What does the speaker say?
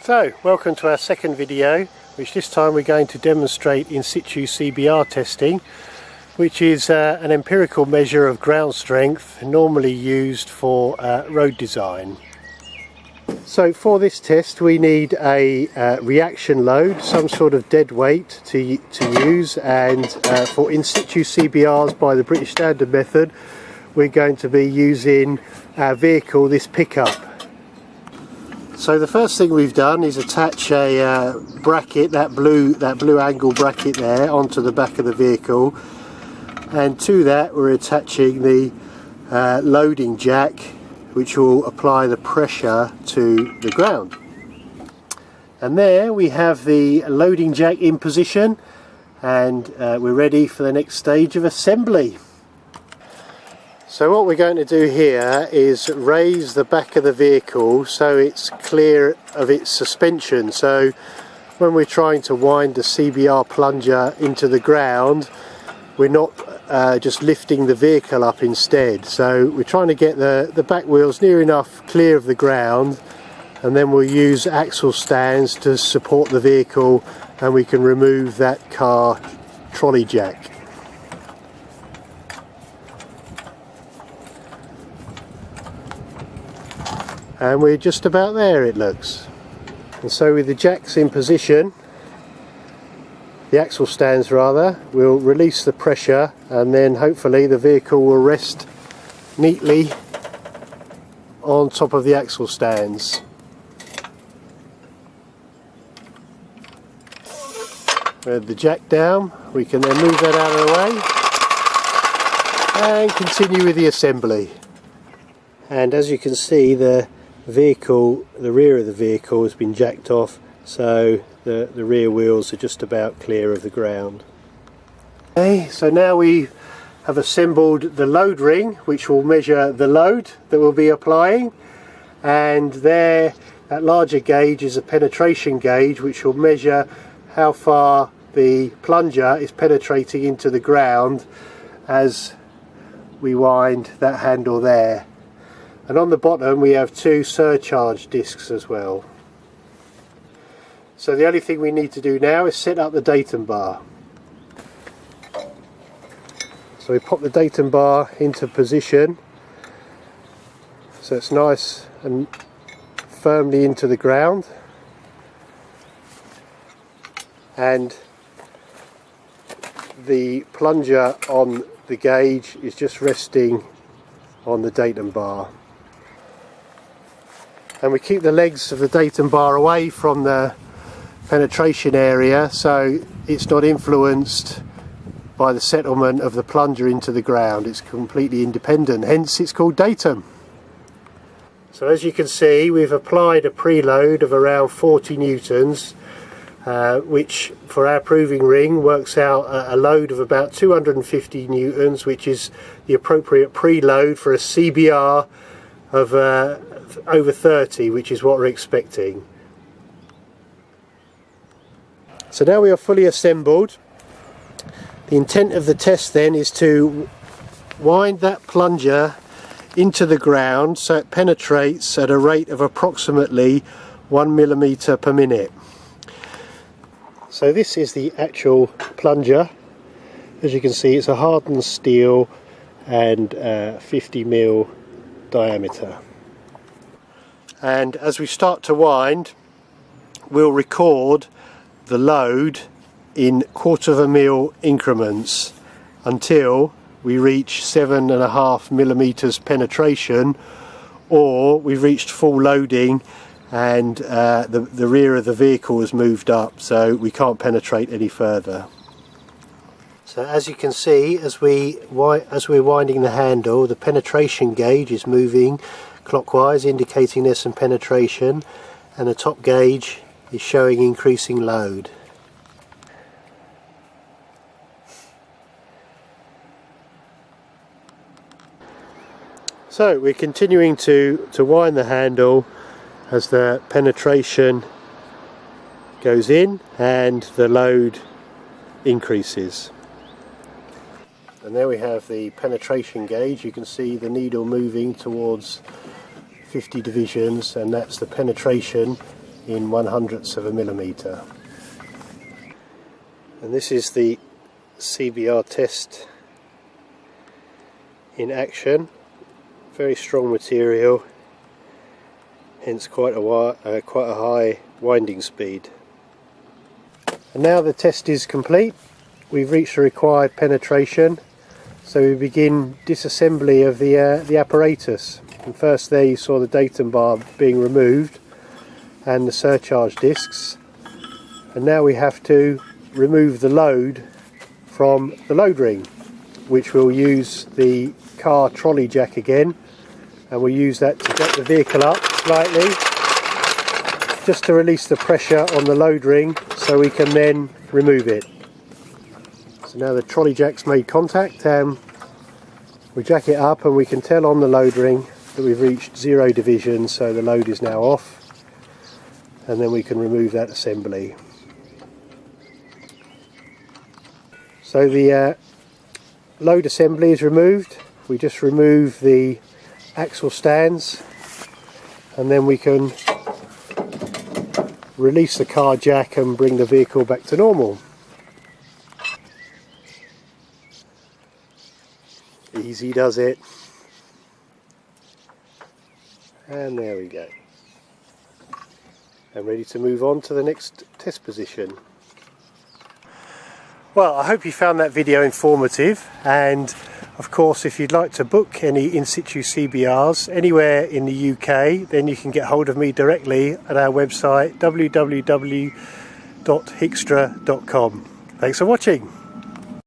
So, welcome to our second video, which this time we're going to demonstrate in situ CBR testing, which is an empirical measure of ground strength normally used for road design. So for this test we need a reaction load, some sort of dead weight to use, and for in situ CBRs by the British Standard method we're going to be using our vehicle, this pickup. So the first thing we've done is attach a bracket, that blue angle bracket there, onto the back of the vehicle, and to that we're attaching the loading jack, which will apply the pressure to the ground. And there we have the loading jack in position, and we're ready for the next stage of assembly. So what we're going to do here is raise the back of the vehicle so it's clear of its suspension. So when we're trying to wind the CBR plunger into the ground, we're not just lifting the vehicle up instead. So we're trying to get the back wheels near enough clear of the ground, and then we'll use axle stands to support the vehicle, and we can remove that car trolley jack. And we're just about there, it looks. And so with the jacks in position, the axle stands rather, we'll release the pressure, and then hopefully the vehicle will rest neatly on top of the axle stands. With the jack down, we can then move that out of the way and continue with the assembly. And as you can see, the rear of the vehicle has been jacked off, so the rear wheels are just about clear of the ground. Okay, so now we have assembled the load ring, which will measure the load that we'll be applying, and there, that larger gauge is a penetration gauge, which will measure how far the plunger is penetrating into the ground as we wind that handle there. And on the bottom we have two surcharge discs as well. So the only thing we need to do now is set up the datum bar. So we pop the datum bar into position so it's nice and firmly into the ground, and the plunger on the gauge is just resting on the datum bar. And we keep the legs of the datum bar away from the penetration area so it's not influenced by the settlement of the plunger into the ground. It's completely independent, hence it's called datum. So as you can see, we've applied a preload of around 40 newtons, which for our proving ring works out a load of about 250 newtons, which is the appropriate preload for a CBR of over 30, which is what we're expecting. So now we are fully assembled. The intent of the test then is to wind that plunger into the ground so it penetrates at a rate of approximately 1 millimeter per minute. So this is the actual plunger. As you can see, it's a hardened steel and 50 mil diameter. And as we start to wind, we'll record the load in 1/4 mil increments until we reach 7.5 millimeters penetration, or we've reached full loading and the rear of the vehicle has moved up, so we can't penetrate any further. So as you can see, as we're winding the handle, the penetration gauge is moving clockwise, indicating there's some penetration, and the top gauge is showing increasing load. So we're continuing to wind the handle as the penetration goes in and the load increases. And there we have the penetration gauge. You can see the needle moving towards 50 divisions, and that's the penetration in 1/100ths of a millimetre. And this is the CBR test in action. Very strong material, hence quite a high winding speed. And now the test is complete. We've reached the required penetration, so we begin disassembly of the apparatus. And first there you saw the datum bar being removed and the surcharge discs, and now we have to remove the load from the load ring, which will use the car trolley jack again, and we'll use that to get the vehicle up slightly just to release the pressure on the load ring so we can then remove it. So now the trolley jack's made contact, and we jack it up and we can tell on the load ring that we've reached 0 division, so the load is now off, and then we can remove that assembly. So the load assembly is removed. We just remove the axle stands, and then we can release the car jack and bring the vehicle back to normal. Easy does it. And there we go. I'm ready to move on to the next test position. Well, I hope you found that video informative, and of course if you'd like to book any in situ CBRs anywhere in the UK, then you can get hold of me directly at our website www.hickstra.com. Thanks for watching.